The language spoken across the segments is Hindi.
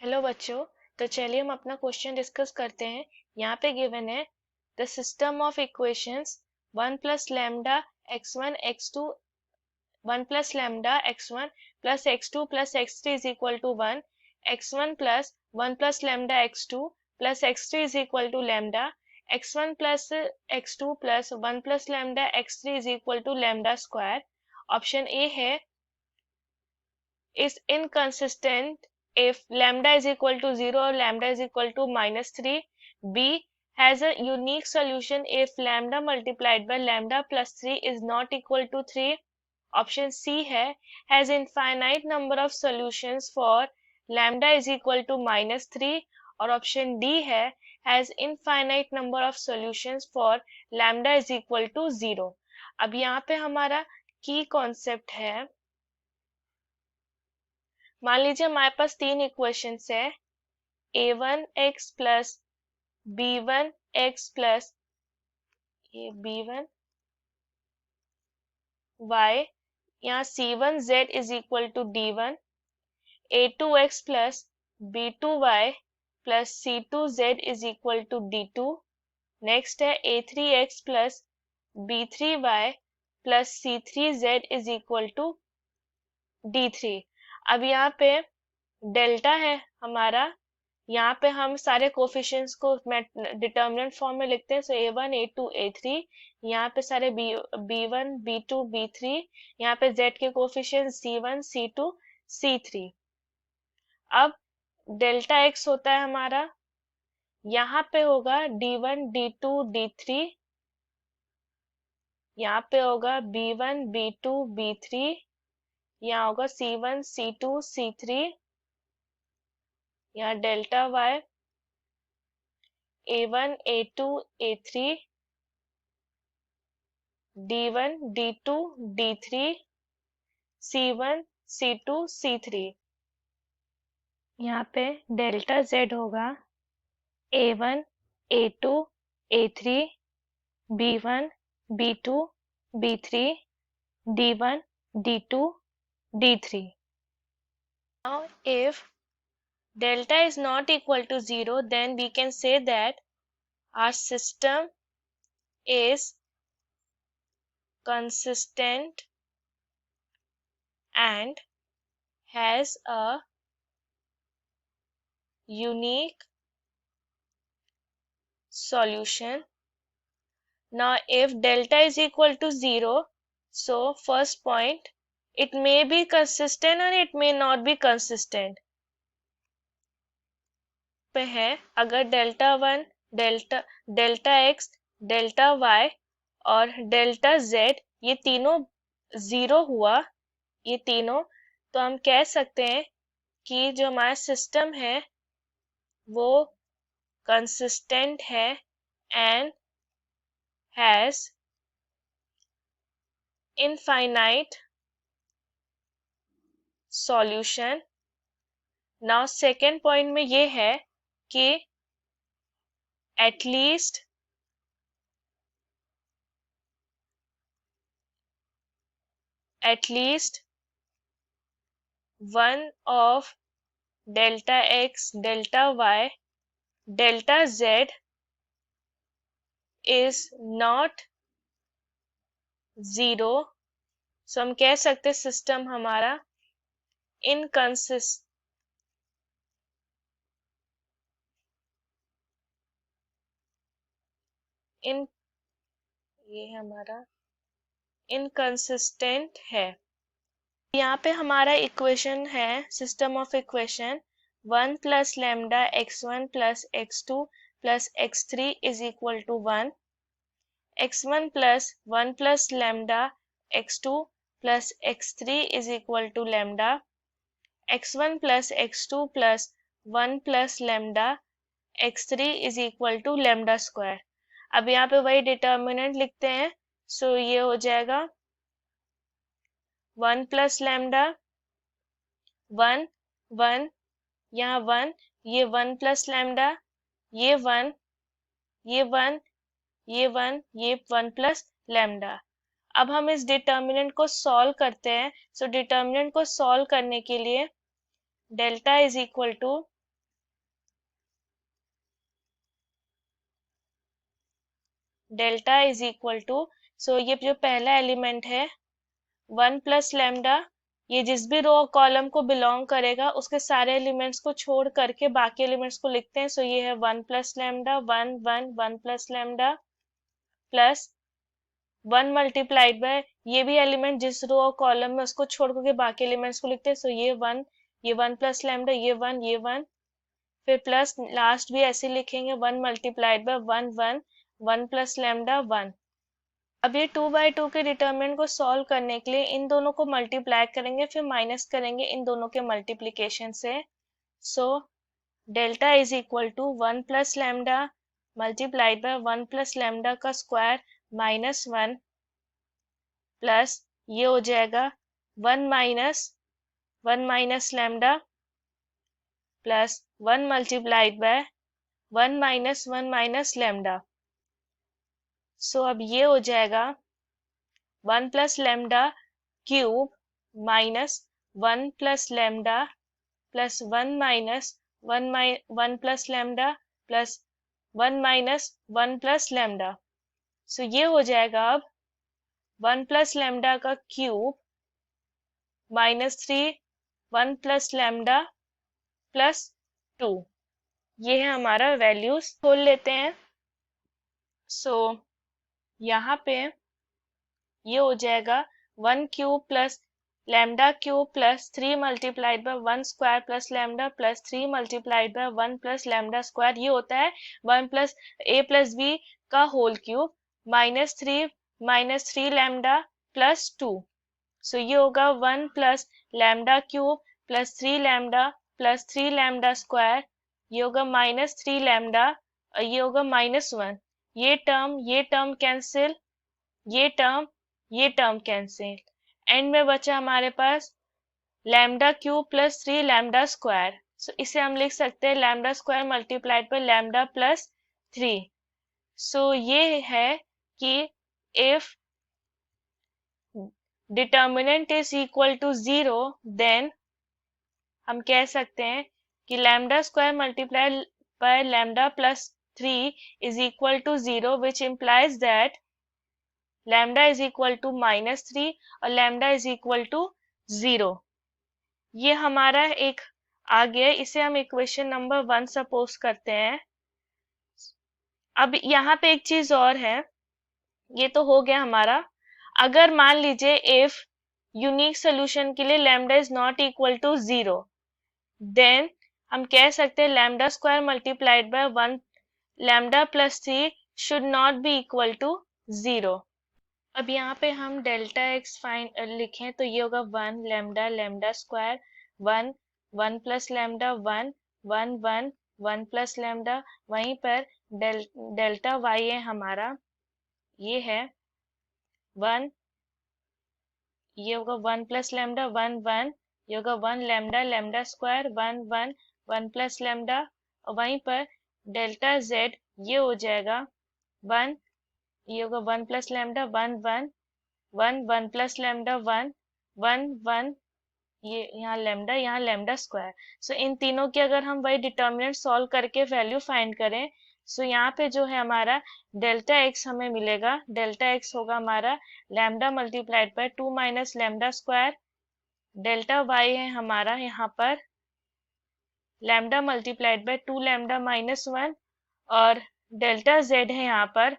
हेलो बच्चों। तो चलिए हम अपना क्वेश्चन डिस्कस करते हैं। यहाँ पे गिवन है the system of equations 1 plus lambda x1 x2 1 plus lambda x1 plus x2 plus x3 is equal to 1 x1 plus 1 plus lambda x2 plus x3 is equal to lambda x1 plus x2 plus 1 plus lambda x3 is equal to lambda square. Option A है is inconsistent if lambda is equal to 0 or lambda is equal to -3. B has a unique solution if lambda multiplied by lambda plus 3 is not equal to 3. Option C है has infinite number of solutions for lambda is equal to -3 और option D है has infinite number of solutions for lambda is equal to 0. अब यहाँ पे हमारा की कॉन्सेप्ट है, मान लीजिए हमारे पास तीन इक्वेशंस है a1x प्लस b1x प्लस ये b1y, यहाँ c1z is equal to d1, a2x plus b2y plus c2z is equal to d2। Next है a3x plus b3y plus c3z is equal to d3। अब यहाँ पे डेल्टा है हमारा, यहाँ पे हम सारे कोफिशिएंट्स को डिटर्मिनेंट फॉर्म में लिखते हैं। सो a1 a2 a3, यहाँ पे सारे b1 b2 b3, यहाँ पे z के कोफिशिएंट्स c1 c2 c3। अब डेल्टा x होता है हमारा, यहाँ पे होगा d1 d2 d3, यहाँ पे होगा b1 b2 b3, यहाँ होगा c1 c2 c3, यहाँ delta y a1 a2 a3 d1 d2 d3 c1 c2 c3। यहाँ पे डेल्टा z होगा a1 a2 a3 b1 b2 b3 d1 d2 d3। Now if delta is not equal to 0, then we can say that our system is consistent and has a unique solution. Now if delta is equal to 0, so first point, it may be consistent and it may not be consistent पे है। अगर delta 1 delta x delta y और डेल्टा z ये तीनों 0 हुआ, ये तीनों, तो हम कह सकते हैं कि जो हमारा सिस्टम है वो कंसिस्टेंट है and has infinite solution. Now second point में ये है कि at least one of delta x delta y delta z is not 0। सो हम कह सकते सिस्टम हमारा ये हमारा इनकंसिस्टेंट है। यहाँ पे हमारा इक्वेशन है, system of equation 1 plus lambda x1 plus x2 plus x3 is equal to 1, x1 plus 1 plus lambda x2 plus x3 is equal to lambda, x1 plus x2 plus 1 plus lambda x3 is equal to lambda square. अब यहाँ पे वही डिटर्मिनेंट लिखते हैं। सो ये हो जाएगा 1 प्लस लैम्डा 1 1, यहाँ 1, ये 1 प्लस लैम्डा, ये 1 ये 1 ये 1 ये 1 प्लस लैम्डा। अब हम इस डिटर्मिनेंट को सॉल्व करते हैं। सो डिटर्मिनेंट को सॉल्व करने के लिए delta is equal to delta is equal to, so ये जो पहला एलिमेंट है 1 प्लस लैम्डा, ये जिस भी रो कॉलम को बिलोंग करेगा उसके सारे एलिमेंट्स को छोड़ करके बाकी एलिमेंट्स को लिखते हैं। सो ये है 1 plus lambda, 1 1 1 plus lambda plus 1 multiplied bye ये भी एलिमेंट जिस रो और कॉलम में उसको छोड़ करके बाकी एलिमेंट्स को लिखते हैं। सो ये 1 प्लस लैम्डा, ये 1 फिर प्लस लास्ट भी ऐसे लिखेंगे 1 मल्टीप्लाइड बाय 1 1 1 प्लस लैम्डा 1। अब ये 2/2 के डिटर्मिनेंट को सॉल्व करने के लिए इन दोनों को मल्टीप्लाई करेंगे, फिर माइनस करेंगे इन दोनों के मल्टीप्लिकेशन से। So delta is equal to 1 plus lambda multiplied by 1 plus lambda का स्क्वायर माइनस 1 प्लस ये हो जाएगा 1 minus lambda plus 1 multiplied by 1 minus lambda. So अब ये हो जाएगा 1 plus lambda cube minus 1 plus lambda plus 1 minus 1 plus lambda plus 1 minus 1 plus lambda. So ये हो जाएगा अब 1 प्लस लैम्डा का cube minus 3 1 plus lambda plus 2। ये है हमारा वैल्यूज, खोल लेते हैं। सो यहाँ पे ये हो जाएगा 1 cube plus lambda cube plus 3 multiplied by 1 square plus lambda plus 3 multiplied by 1 plus lambda square. ये होता है 1 प्लस a प्लस b का whole cube minus 3 lambda plus 2। So ये होगा 1 plus lambda cube plus 3 lambda plus 3 lambda square. ये होगा माइनस 3 लैम्डा और ये होगा माइनस 1। ये टर्म कैंसिल, ये टर्म कैंसिल। एंड में बचा हमारे पास lambda cube plus 3 lambda square. So इसे हम लिख सकते हैं lambda square multiplied by lambda plus 3। So ये है कि if determinant is equal to 0 then हम कह सकते हैं कि lambda square multiplied by lambda plus 3 is equal to 0 which implies that lambda is equal to minus 3 और लैम्डा इज इक्वल टू 0। ये हमारा एक आ गया, इसे हम इक्वेशन नंबर 1 सपोज करते हैं। अब यहाँ पे एक चीज और है, ये तो हो गया हमारा। अगर मान लीजिए इफ यूनिक सोल्यूशन के लिए lambda is not equal to 0 then हम कह सकते हैं lambda square multiplied by 1 lambda plus 3 should not be equal to 0। अब यहाँ पे हम डेल्टा एक्स फाइन लिखें तो ये होगा 1 lambda square 1 1 plus lambda 1 1 1 1 plus lambda. वहीं पर डेल्टा वाई है हमारा, ये है 1, ये होगा 1 प्लस लैम्डा 1 1, ये होगा 1 लैम्डा स्क्वायर 1 1 1 प्लस लैम्डा। और वहीं पर डेल्टा जेड ये हो जाएगा 1, ये होगा 1 प्लस लैम्डा 1 1 1 1 प्लस लैम्डा 1 1 1, ये यहाँ लैम्डा स्क्वायर। सो इन तीनों की अगर हम वही डिटर्मिनेंट सॉल्व करके वैल्यू फाइंड करें, सो यहाँ पे जो है हमारा डेल्टा एक्स हमें मिलेगा, डेल्टा एक्स होगा हमारा lambda multiplied by 2 minus lambda square. Delta y है हमारा यहाँ पर lambda multiplied by 2 lambda minus 1 और डेल्टा जेड है यहाँ पर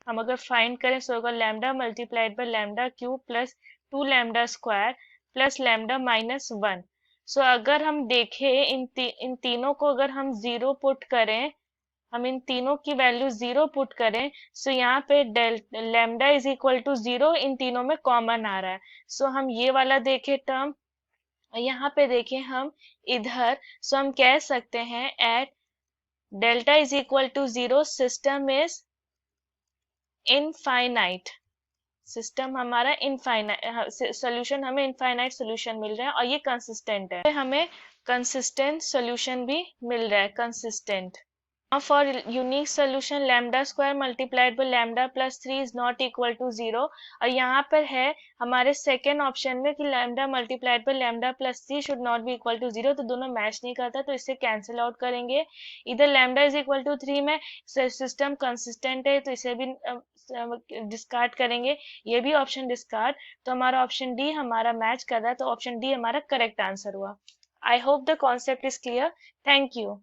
हम अगर फाइंड करें सो होगा lambda multiplied by lambda cube plus 2 lambda square plus lambda minus 1। सो अगर हम देखें इन तीनों को अगर हम 0 पुट करें, हम इन तीनों की वैल्यू 0 पुट करें, सो यहाँ पे लैम्डा इज इक्वल टू 0 इन तीनों में कॉमन आ रहा है। सो हम ये वाला देखें टर्म, यहाँ पे देखें हम इधर, सो हम कह सकते हैं at delta is equal to 0 system is infinite. System हमारा इनफाइनाइट, सोल्यूशन हमें इनफाइनाइट सोल्यूशन मिल रहा है और ये कंसिस्टेंट है, हमें कंसिस्टेंट सोल्यूशन भी मिल रहा है, consistent. For unique solution lambda square multiplied by lambda plus 3 is not equal to 0 और यहाँ पर है हमारे सेकेंड ऑप्शन में कि lambda multiplied by lambda plus 3 should not be equal to 0 तो दोनों मैच नहीं करता तो इससे कैंसिल आउट करेंगे इधर lambda is equal to 3 में सिस्टम कंसिस्टेंट है तो इसे भी डिस्कार्ड करेंगे ये भी ऑप्शन डिस्कार्ड तो हमारा ऑप्शन डी हमारा मैच कर रहा है तो ऑप्शन डी हमारा करेक्ट आंसर हुआ I hope the concept is clear thank you